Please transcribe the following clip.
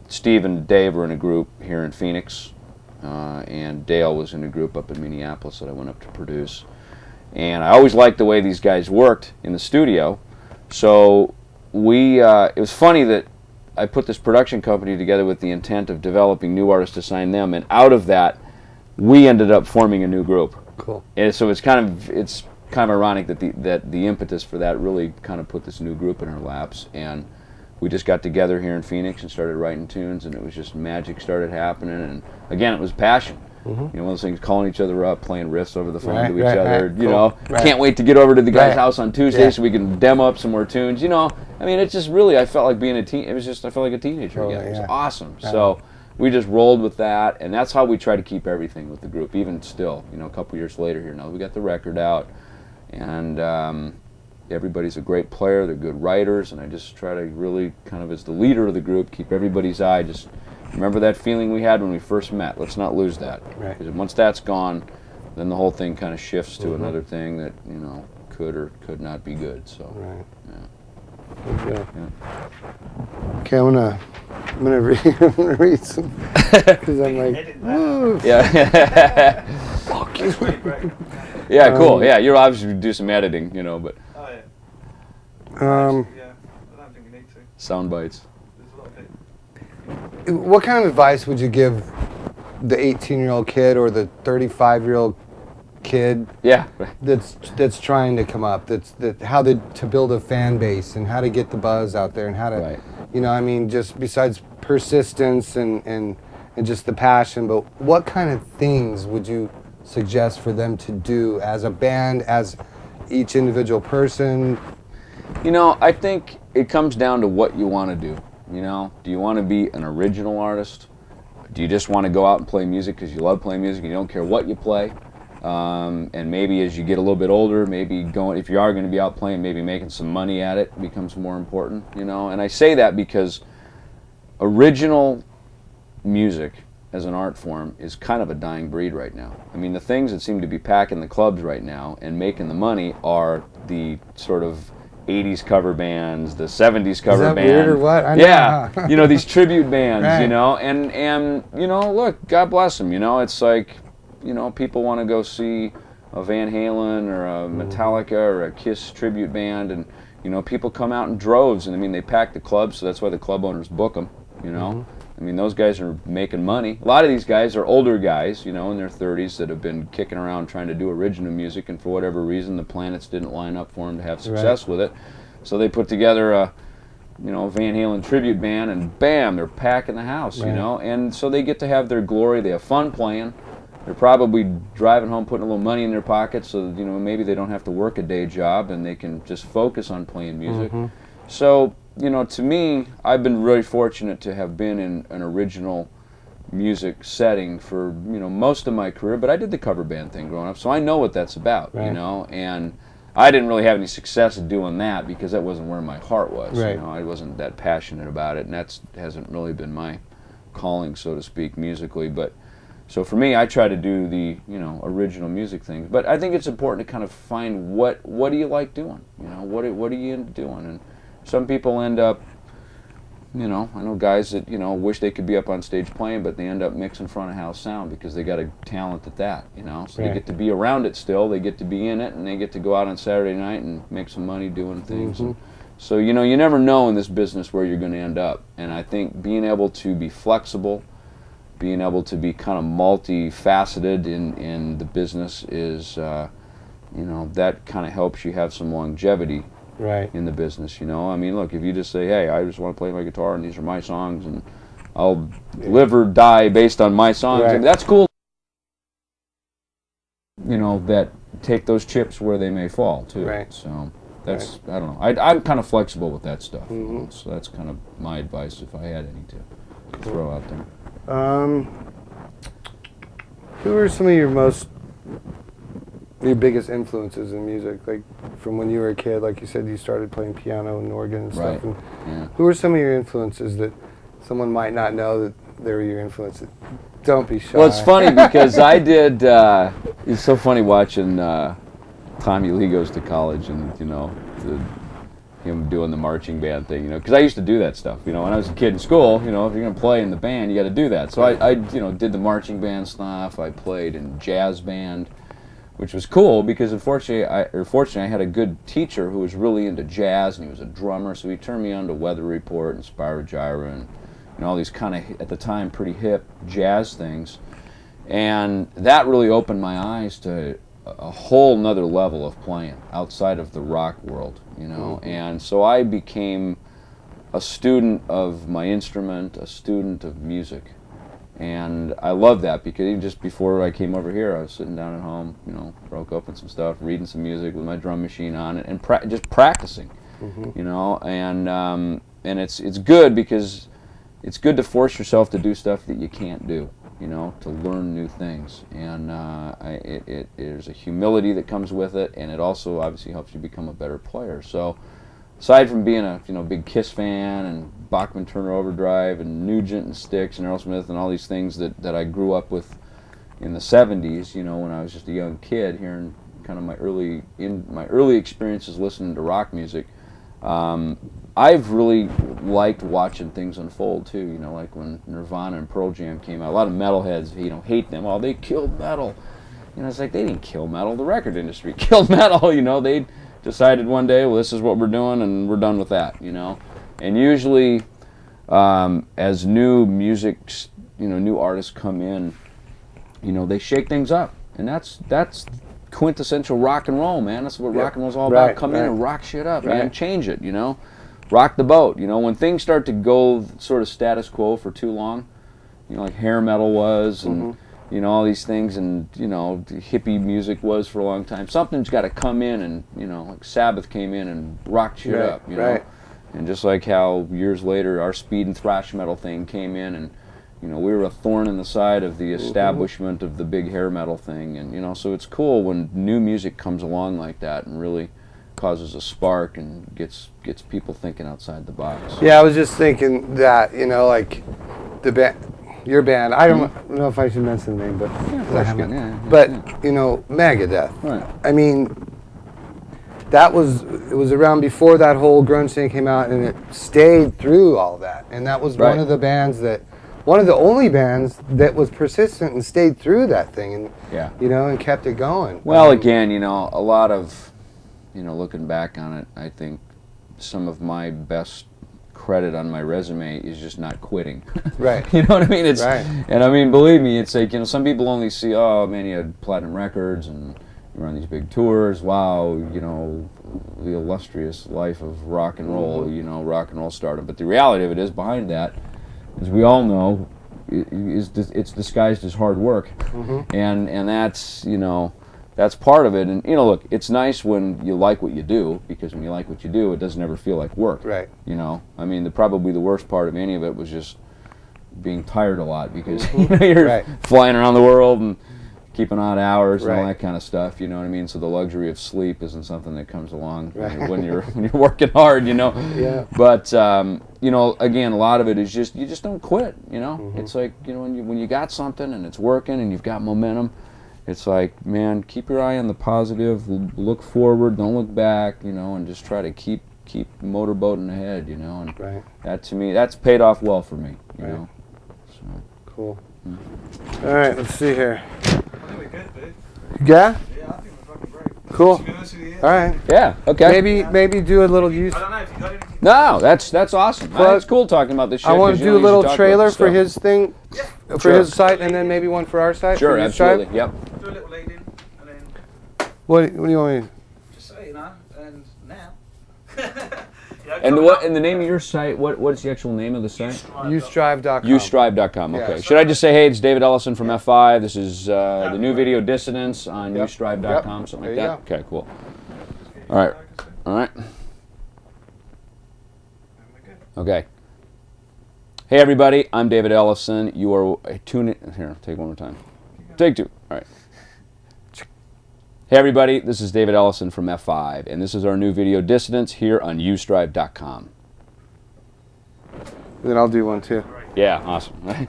Steve and Dave were in a group here in Phoenix, and Dale was in a group up in Minneapolis that I went up to produce. And I always liked the way these guys worked in the studio. So it was funny that I put this production company together with the intent of developing new artists to sign them, and out of that, we ended up forming a new group. Cool. And so it's kind of ironic that the impetus for that really kind of put this new group in our laps, and we just got together here in Phoenix and started writing tunes, and it was just magic started happening. And again, it was passion. Mm-hmm. You know, one of those things, calling each other up, playing riffs over the phone to each other. You know, can't wait to get over to the guy's house on Tuesday so we can demo up some more tunes. You know, I mean, it's just really, I felt like being I felt like a teenager again. It was awesome. So we just rolled with that, and that's how we try to keep everything with the group, even still, you know, a couple years later here. Now we got the record out, and everybody's a great player, they're good writers, and I just try to really kind of, as the leader of the group, keep everybody's eye. Just remember that feeling we had when we first met. Let's not lose that. Right. Because once that's gone, then the whole thing kind of shifts to another thing that, you know, could or could not be good. So, Okay, I'm gonna read some, because I'm like, woo. Yeah. Fuck you. Yeah, cool. Yeah, you'll obviously do some editing, you know, but. Oh yeah. I don't think you need to. Sound bites. What kind of advice would you give the 18-year-old kid or the 35-year-old kid? Yeah. That's trying to come up. How to build a fan base and how to get the buzz out there and how to, you know, I mean, just besides persistence and just the passion, but what kind of things would you suggest for them to do as a band, as each individual person? You know, I think it comes down to what you want to do. You know, do you want to be an original artist? Do you just want to go out and play music because you love playing music and you don't care what you play? And maybe as you get a little bit older, maybe if you are going to be out playing, maybe making some money at it becomes more important, you know? And I say that because original music as an art form is kind of a dying breed right now. I mean, the things that seem to be packing the clubs right now and making the money are the sort of 80s cover bands, the 70s cover bands. Is that weird or what? I know. You know, these tribute bands, you know, and you know, look, God bless them, you know, it's like, you know, people want to go see a Van Halen or a Metallica or a Kiss tribute band, and, you know, people come out in droves, and I mean, they pack the clubs, so that's why the club owners book them, you know. I mean, those guys are making money. A lot of these guys are older guys, you know, in their 30s that have been kicking around trying to do original music, and for whatever reason, the planets didn't line up for them to have success with it. So they put together a, you know, Van Halen tribute band, and bam, they're packing the house, you know. And so they get to have their glory. They have fun playing. They're probably driving home, putting a little money in their pockets, so that, you know, maybe they don't have to work a day job and they can just focus on playing music. So, you know, to me, I've been really fortunate to have been in an original music setting for, you know, most of my career, but I did the cover band thing growing up, so I know what that's about, you know, and I didn't really have any success at doing that because that wasn't where my heart was, you know, I wasn't that passionate about it, and that hasn't really been my calling, so to speak, musically, but so for me, I try to do the, you know, original music things, but I think it's important to kind of find what do you like doing, you know, what are you into doing, and some people end up, you know, I know guys that, you know, wish they could be up on stage playing, but they end up mixing front of house sound because they got a talent at that, you know, so they get to be around it still, they get to be in it, and they get to go out on Saturday night and make some money doing things. And so, you know, you never know in this business where you're going to end up, and I think being able to be flexible, being able to be kind of multifaceted in the business is, you know, that kind of helps you have some longevity in the business, you know. I mean, look, if you just say, hey, I just want to play my guitar and these are my songs and I'll live or die based on my songs, and that's cool. You know, that take those chips where they may fall, too. So that's, I don't know, I'm kind of flexible with that stuff. So that's kind of my advice if I had any to throw out there. Who are some of your biggest influences in music, like from when you were a kid? Like you said, you started playing piano and organ and stuff. And who are some of your influences that someone might not know that they were your influences? Don't be shy. Well, it's funny because I did. It's so funny watching Tommy Lee Goes to College, and you know, him doing the marching band thing, you know, because I used to do that stuff, you know, when I was a kid in school, you know, if you're going to play in the band, you got to do that. So I, you know, did the marching band stuff. I played in jazz band, which was cool because fortunately I had a good teacher who was really into jazz, and he was a drummer, so he turned me on to Weather Report and Spyro Gyra and, you know, all these kind of, at the time, pretty hip jazz things. And that really opened my eyes to a whole nother level of playing outside of the rock world, you know. And so I became a student of my instrument, a student of music. And I love that because even just before I came over here, I was sitting down at home, you know, broke open some stuff, reading some music with my drum machine on it, and just practicing, you know. And it's good because it's good to force yourself to do stuff that you can't do, you know, to learn new things. And there's a humility that comes with it, and it also obviously helps you become a better player. So aside from being a, you know, big Kiss fan and Bachman Turner Overdrive and Nugent and Styx and Aerosmith and all these things that I grew up with in the 70s, you know, when I was just a young kid, hearing kind of my early experiences listening to rock music, I've really liked watching things unfold too, you know, like when Nirvana and Pearl Jam came out. A lot of metalheads, you know, hate them. Oh, they killed metal. You know, it's like they didn't kill metal. The record industry killed metal, you know. They decided one day, well, this is what we're doing, and we're done with that, you know. And usually, as new music, you know, new artists come in, you know, they shake things up, and that's quintessential rock and roll, man. That's what rock and roll's all about. Come in and rock shit up, man. Change it, you know. Rock the boat, you know. When things start to go sort of status quo for too long, you know, like hair metal was, and you know, all these things, and, you know, hippie music was for a long time. Something's got to come in and, you know, like Sabbath came in and rocked shit up, you know. And just like how years later our speed and thrash metal thing came in, and, you know, we were a thorn in the side of the establishment of the big hair metal thing. And, you know, so it's cool when new music comes along like that and really causes a spark and gets people thinking outside the box. Yeah, I was just thinking that, you know, like the band, your band, I don't know if I should mention the name, but you know, Megadeth. Right. I mean, it was around before that whole grunge thing came out, and it stayed through all that. And that was one of the bands one of the only bands that was persistent and stayed through that thing, and you know, and kept it going. Well, again, you know, a lot of, you know, looking back on it, I think some of my best credit on my resume is just not quitting. Right. You know what I mean? It's and I mean, believe me, it's like, you know, some people only see, oh man, you had platinum records and you were on these big tours. Wow, you know, the illustrious life of rock and roll, you know, rock and roll stardom. But the reality of it is, behind that, as we all know, it's disguised as hard work. And that's, you know, that's part of it. And, you know, look, it's nice when you like what you do, because when you like what you do, it doesn't ever feel like work. Right. You know, I mean, probably the worst part of any of it was just being tired a lot, because you know, you're flying around the world and keeping odd hours and all that kind of stuff. You know what I mean? So the luxury of sleep isn't something that comes along when you're working hard. You know. Yeah. But you know, again, a lot of it is just, you just don't quit. You know, it's like, you know, when you got something and it's working and you've got momentum, it's like, man, keep your eye on the positive, look forward, don't look back, you know, and just try to keep motorboating ahead, you know. And that, to me, that's paid off well for me, you know. So. Cool. All right, let's see here. I think we're good, dude. Yeah? Yeah, I think we're fucking great. Cool. To be honest with you, All right. Yeah, okay. Maybe do a little use. I don't know if you got anything. No, that's awesome. It's cool talking about this shit. I want to do a little trailer for his thing, for his site, and then maybe one for our site. Sure, absolutely. Yep. Do a little lead in, and then What do you want me to? just say, you know, and now. And the name of your site, what's the actual name of the site? Ustrive.com. Ustrive.com, okay. Should I just say, hey, it's David Ellefson from F5, this is the new video Dissidents on Ustrive.com, something like that? Okay, cool. All right. Okay. Hey everybody, I'm David Ellefson. You are tuning in. Here, take one more time. Take two. All right. Hey everybody, this is David Ellefson from F5, and this is our new video Dissidents here on Ustrive.com. Then I'll do one too. Yeah, awesome.